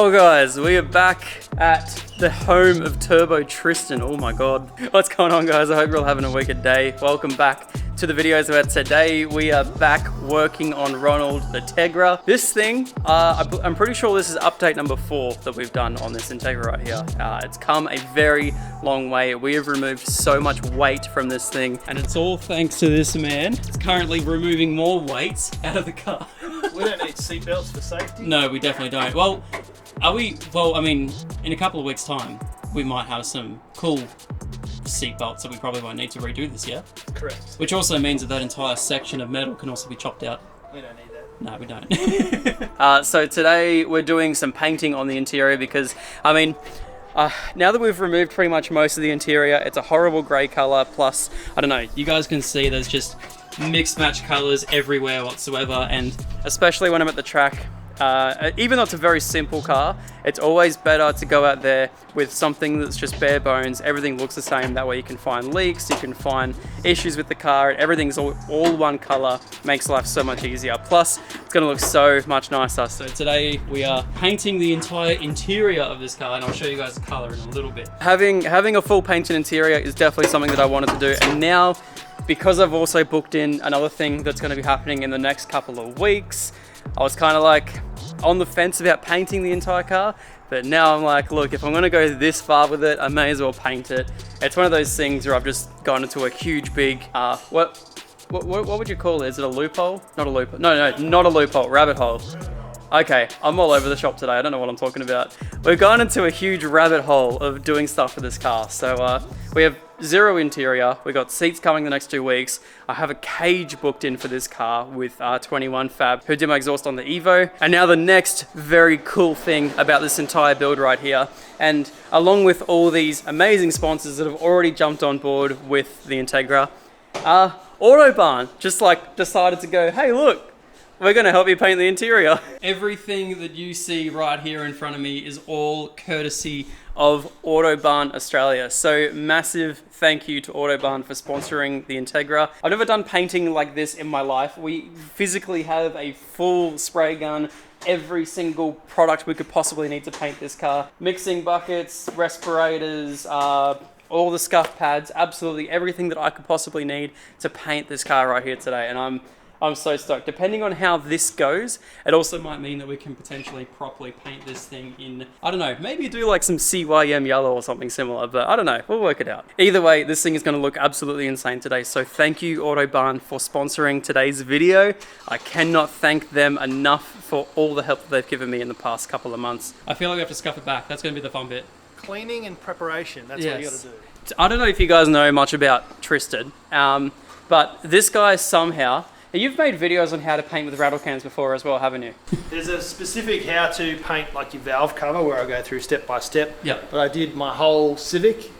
Well guys, we are back at the home of Turbo Tristan. Oh my god. What's going on guys? I hope you're all having a wicked day. Welcome back to the videos about today. We are back working on Ronald, the Integra. This thing, I'm pretty sure this is update number 4 that we've done on this Integra right here. It's come a very long way. We have removed so much weight from this thing, and it's all thanks to this man. It's currently removing more weight out of the car. We don't need seatbelts for safety. No, we definitely don't. Well, are we? Well, I mean, in a couple of weeks' time, we might have some cool seatbelts that we probably won't need to redo this year. Correct. Which also means that entire section of metal can also be chopped out. We don't need that. No, we don't. So today we're doing some painting on the interior because, I mean, now that we've removed pretty much most of the interior, it's a horrible grey colour. Plus, I don't know, you guys can see there's just mixed match colours everywhere whatsoever, and especially when I'm at the track, even though it's a very simple car, it's always better to go out there with something that's just bare bones. Everything looks the same. That way you can find leaks, you can find issues with the car, and everything's all one color. Makes life so much easier. Plus, it's gonna look so much nicer. So today we are painting the entire interior of this car, and I'll show you guys the color in a little bit. Having a full painted interior is definitely something that I wanted to do, and now, because I've also booked in another thing that's gonna be happening in the next couple of weeks, I was kind of like on the fence about painting the entire car, but now I'm like, look, if I'm gonna go this far with it, I may as well paint it. It's one of those things where I've just gone into a huge big, what would you call it? Is it a loophole? Not a loophole. No, not a loophole, rabbit hole. Okay, I'm all over the shop today. I don't know what I'm talking about. We've gone into a huge rabbit hole of doing stuff for this car. So we have zero interior. We got seats coming the next 2 weeks. I have a cage booked in for this car with 21 Fab, who did my exhaust on the Evo. And now the next very cool thing about this entire build right here, and along with all these amazing sponsors that have already jumped on board with the Integra, Autobahn just like decided to go, hey look, we're gonna help you paint the interior. Everything that you see right here in front of me is all courtesy of Autobahn Australia. So massive thank you to Autobahn for sponsoring the Integra. I've never done painting like this in my life. We physically have a full spray gun, every single product we could possibly need to paint this car. Mixing buckets, respirators, all the scuff pads, absolutely everything that I could possibly need to paint this car right here today. And I'm so stoked. Depending on how this goes, it also might mean that we can potentially properly paint this thing in, I don't know, maybe do like some CYM yellow or something similar, but I don't know, we'll work it out. Either way, this thing is gonna look absolutely insane today. So thank you Autobahn for sponsoring today's video. I cannot thank them enough for all the help that they've given me in the past couple of months. I feel like we have to scuff it back. That's gonna be the fun bit. Cleaning and preparation, that's what you gotta do. I don't know if you guys know much about Tristan, but this guy somehow, you've made videos on how to paint with rattle cans before as well, haven't you? There's a specific how to paint like your valve cover where I go through step by step. Yep. But I did my whole Civic.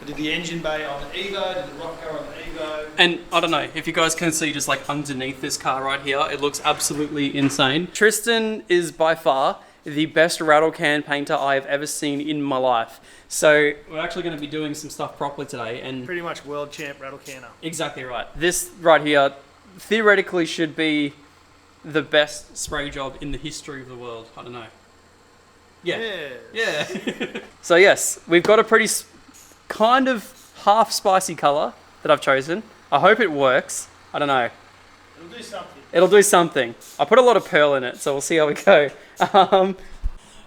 I did the engine bay on the Evo, did the rock cover on the Evo. And I don't know, if you guys can see just like underneath this car right here, it looks absolutely insane. Tristan is by far the best rattle can painter I have ever seen in my life. So we're actually going to be doing some stuff properly today, and pretty much world champ rattle canner. Exactly right. This right here theoretically should be the best spray job in the history of the world. I don't know. Yeah. So yes, we've got a pretty kind of half spicy color that I've chosen. I hope it works. I don't know. It'll do something. It'll do something. I put a lot of pearl in it, so we'll see how we go.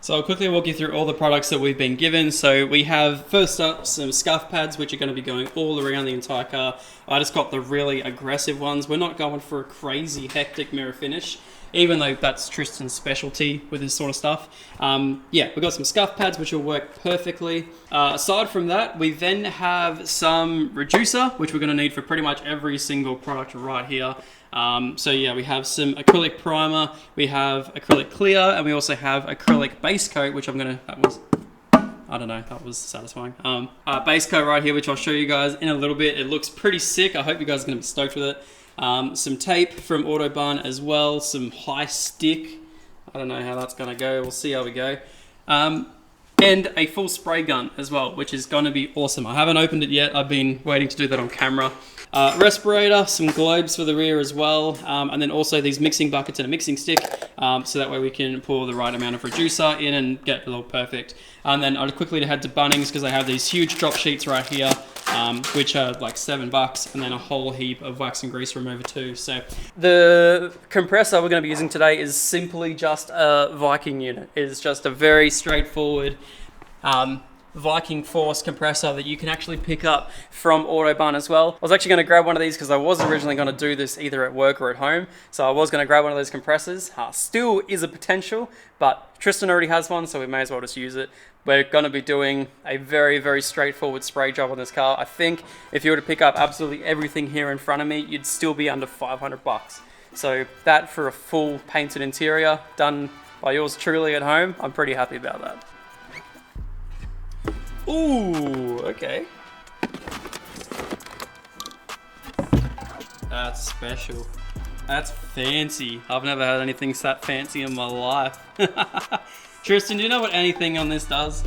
So I'll quickly walk you through all the products that we've been given. So we have, first up, some scuff pads, which are going to be going all around the entire car. I just got the really aggressive ones. We're not going for a crazy hectic mirror finish, even though that's Tristan's specialty with this sort of stuff. Yeah, we've got some scuff pads, which will work perfectly. Aside from that, we then have some reducer, which we're going to need for pretty much every single product right here. So yeah, we have some acrylic primer, we have acrylic clear, and we also have acrylic base coat, which that was satisfying. Base coat right here, which I'll show you guys in a little bit. It looks pretty sick. I hope you guys are going to be stoked with it. Some tape from Autobahn as well, some high stick. I don't know how that's going to go. We'll see how we go. And a full spray gun as well, which is going to be awesome. I haven't opened it yet. I've been waiting to do that on camera. respirator, some globes for the rear as well, and then also these mixing buckets and a mixing stick, so that way we can pour the right amount of reducer in and get it all perfect. And then I quickly head to Bunnings because they have these huge drop sheets right here, which are like $7, and then a whole heap of wax and grease remover too. So the compressor we're going to be using today is simply just a Viking unit. It's just a very straightforward Viking Force compressor that you can actually pick up from Autobahn as well. I was actually going to grab one of these because I was originally going to do this either at work or at home. So I was going to grab one of those compressors. Still is a potential, but Tristan already has one, so we may as well just use it. We're going to be doing a very, very straightforward spray job on this car. I think if you were to pick up absolutely everything here in front of me, you'd still be under $500. So that for a full painted interior done by yours truly at home, I'm pretty happy about that. Ooh, okay. That's special. That's fancy. I've never had anything that fancy in my life. Tristan, do you know what anything on this does?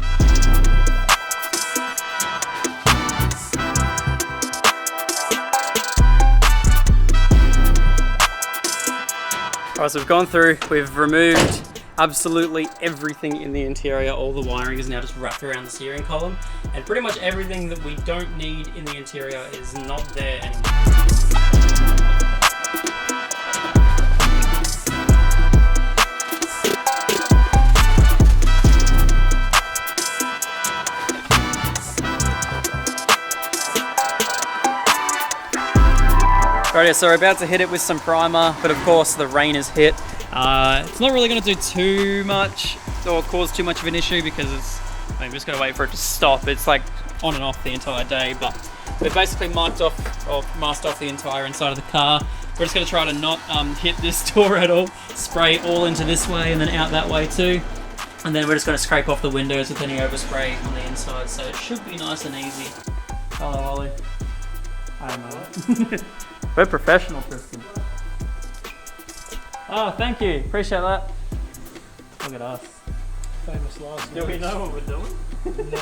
Alright, so we've gone through, we've removed absolutely everything in the interior. All the wiring is now just wrapped around the steering column, and pretty much everything that we don't need in the interior is not there anymore. Alright, so we're about to hit it with some primer, but of course the rain has hit. It's not really going to do too much or cause too much of an issue because we're just going to wait for it to stop. It's like on and off the entire day, but we've basically masked off the entire inside of the car. We're just going to try to not hit this door at all, spray all into this way and then out that way too. And then we're just going to scrape off the windows with any overspray on the inside, so it should be nice and easy. Hello, Ollie. I don't know. We're professional, Tristan. Oh, thank you. Appreciate that. Look at us. Famous last Do we know what we're doing? No.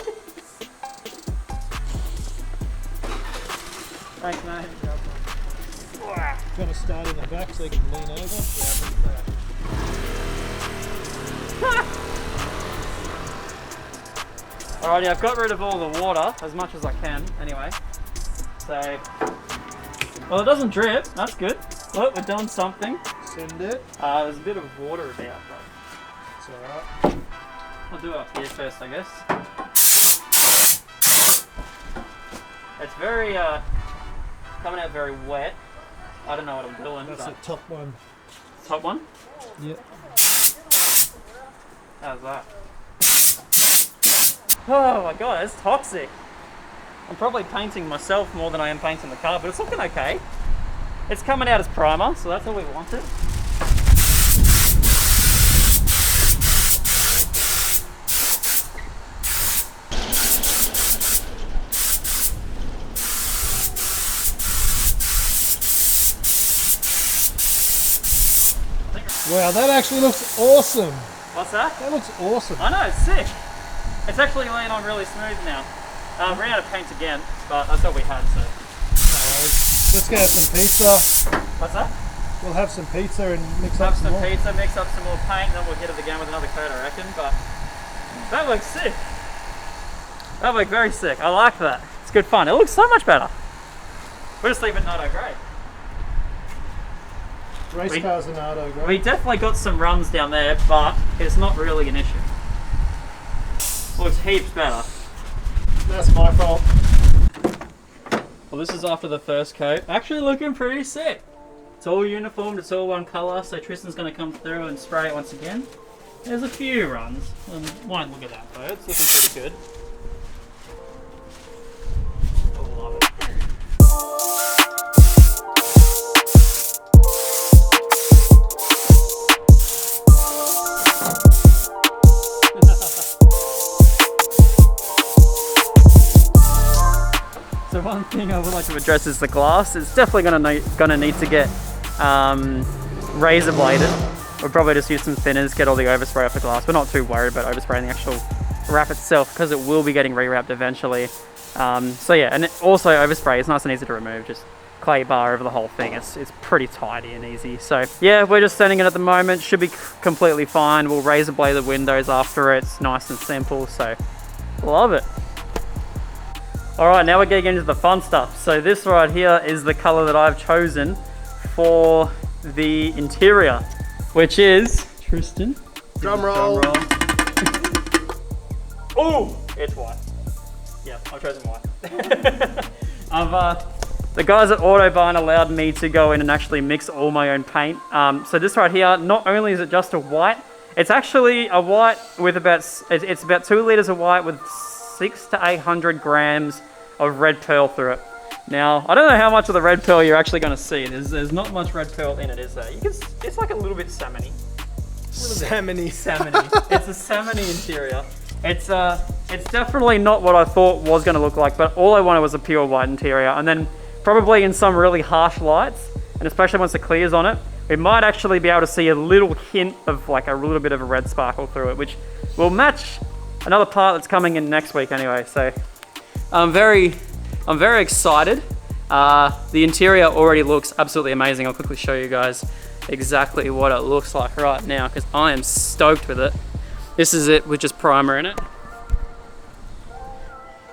Thanks, mate. Going to start in the back so you can lean over. Alrighty, I've got rid of all the water as much as I can anyway. So, well, it doesn't drip. That's good. Look, we're doing something. Send it. There's a bit of water about, but it's alright. I'll do it up here first, I guess. It's very, coming out very wet. I don't know what I'm doing. That's the top one. Top one? Yep. How's that? Oh my god, it's toxic. I'm probably painting myself more than I am painting the car, but it's looking okay. It's coming out as primer, so that's all we wanted. Wow, that actually looks awesome. What's that? That looks awesome. I know, it's sick. It's actually laying on really smooth now. Ran out of paint again, but that's what we had, so. Let's go have some pizza. What's that? We'll have some pizza and mix Have up some some more. pizza, mix up some more paint, and then we'll hit it again with another coat, I reckon. But that looks sick. That looks very sick. I like that. It's good fun. It looks so much better. We'll just leave it Nardo grey. Racecar's an Nardo grey. We definitely got some runs down there, but it's not really an issue. Looks heaps better. That's my fault. Well, this is after the first coat. Actually looking pretty sick. It's all uniformed, it's all one colour, so Tristan's going to come through and spray it once again. There's a few runs. Won't look at that though, it's looking pretty good. I love it. So one thing I would like to address is the glass. It's definitely gonna need to get razor bladed. We'll probably just use some thinners, get all the overspray off the glass. We're not too worried about overspraying the actual wrap itself because it will be getting rewrapped eventually. So yeah, and also overspray is nice and easy to remove. Just clay bar over the whole thing. It's pretty tidy and easy. So yeah, we're just sanding it at the moment. Should be completely fine. We'll razor blade the windows after it. It's nice and simple, so love it. All right, now we're getting into the fun stuff. So this right here is the color that I've chosen for the interior, which is, Tristan. Drum roll. Oh, it's white. Yeah, I've chosen white. The guys at Autobarn allowed me to go in and actually mix all my own paint. So this right here, not only is it just a white, it's actually a white with it's about 2 liters of white with 600 to 800 grams of red pearl through it. Now, I don't know how much of the red pearl you're actually going to see. There's not much red pearl in it, is there? It's like a little bit salmony. Salmony. It's a salmony interior. It's definitely not what I thought was going to look like, but all I wanted was a pure white interior. And then probably in some really harsh lights, and especially once the clear's on it, we might actually be able to see a little hint of like a little bit of a red sparkle through it, which will match another part that's coming in next week anyway. So I'm very excited. The interior already looks absolutely amazing. I'll quickly show you guys exactly what it looks like right now because I am stoked with it. This is it with just primer in it.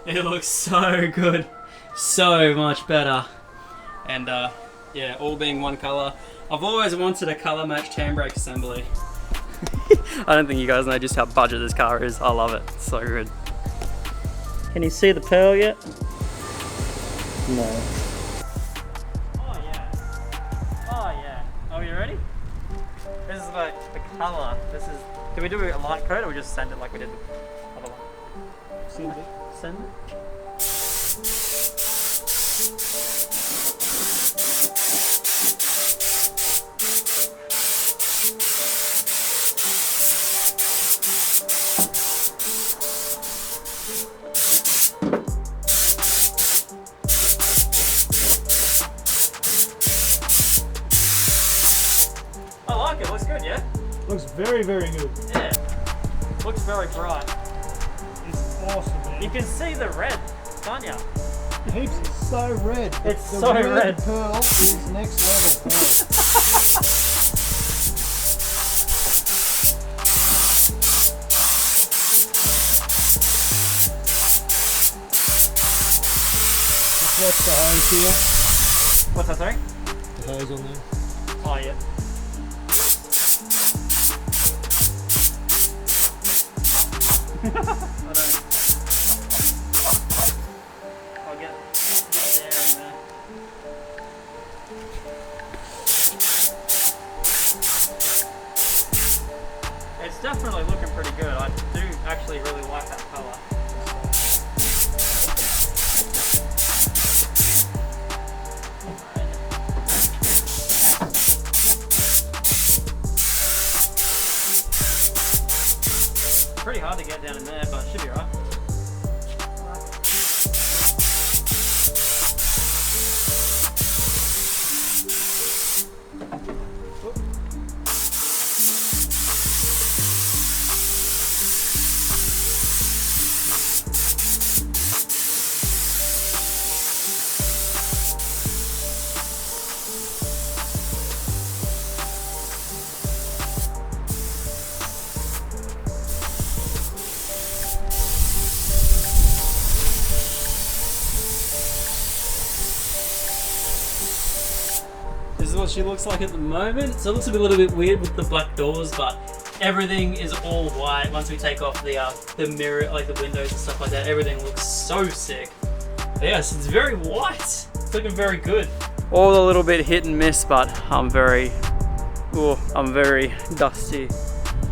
It looks so good, so much better. And yeah, all being one color. I've always wanted a color matched handbrake assembly. I don't think you guys know just how budget this car is. I love it, it's so good. Can you see the pearl yet? No. Oh yeah. Oh yeah. Are you ready? This is the color. This is. Do we do a light coat or we just send it like we did the other one? Send it. Send it. I like it. Looks good, yeah. Looks very, very good. Yeah. Looks very bright. It's awesome, man. You can see the red, can't you? Heaps, it's so red. It's the so red red. Pearl is next level pearl. Just watch the hose here. What's that, sorry? The hose on there. Oh, yeah. I don't. I'll get there and there. It's definitely looking pretty good. I do actually really like that color. Pretty hard to get down in there, but it should be alright. This is what she looks like at the moment. So it looks a little bit weird with the black doors, but everything is all white. Once we take off the mirror, like the windows and stuff like that, everything looks so sick. But yes, it's very white. It's looking very good. All a little bit hit and miss, but I'm very dusty,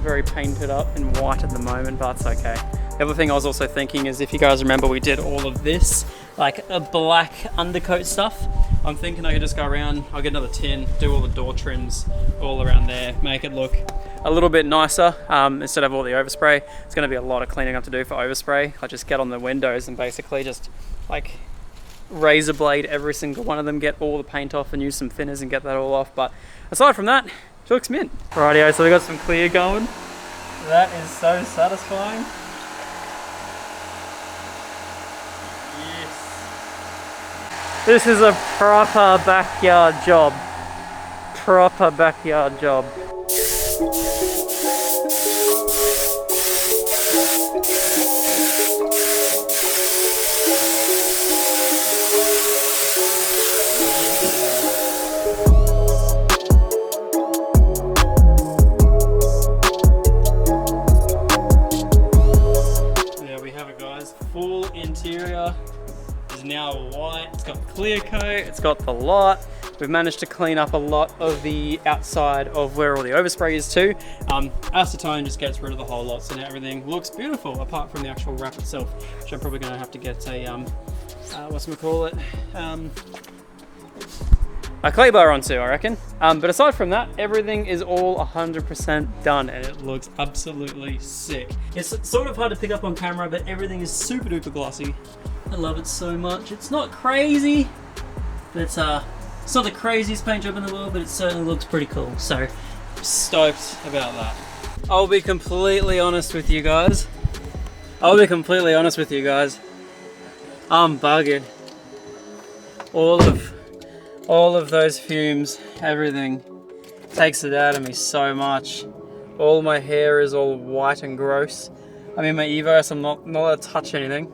very painted up in white at the moment, but it's okay. The other thing I was also thinking is, if you guys remember, we did all of this, like a black undercoat stuff. I'm thinking I could just go around, I'll get another tin, do all the door trims all around there, make it look a little bit nicer instead of all the overspray. It's going to be a lot of cleaning up to do for overspray. I just get on the windows and basically just like razor blade every single one of them, get all the paint off and use some thinners and get that all off. But aside from that, it looks mint. Rightio, so we got some clear going. That is so satisfying. This is a proper backyard job. Proper backyard job. There we have it, guys. Full interior is now white. It's got clear coat, it's got the lot. We've managed to clean up a lot of the outside of where all the overspray is too. Acetone just gets rid of the whole lot, so now everything looks beautiful apart from the actual wrap itself, which I'm probably going to have to get a a clay bar onto, I reckon. But aside from that, everything is all 100% done and it looks absolutely sick. It's sort of hard to pick up on camera, but everything is super duper glossy. I love it so much. It's not crazy, but it's not the craziest paint job in the world, but it certainly looks pretty cool. So, I'm stoked about that. I'll be completely honest with you guys. I'm buggered. All of those fumes, everything takes it out of me so much. All my hair is all white and gross. I'm in my Evo, so I'm not allowed to touch anything.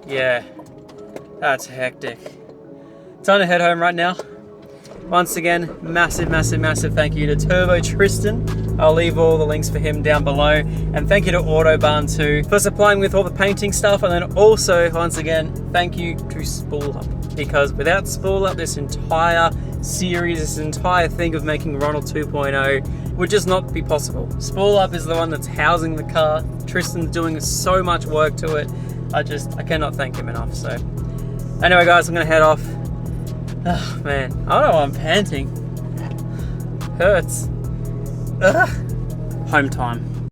Yeah, that's hectic. Time to head home right now. Once again, massive thank you to Turbo Tristan. I'll leave all the links for him down below. And thank you to Autobarn too for supplying with all the painting stuff. And then also, once again, thank you to Spool Up. Because without Spool Up, this entire series, this entire thing of making Ronald 2.0 would just not be possible. Spool Up is the one that's housing the car. Tristan's doing so much work to it. I cannot thank him enough. So anyway guys, I'm gonna head off. Oh man, I don't know why I'm panting. Hurts. Ugh. Home time.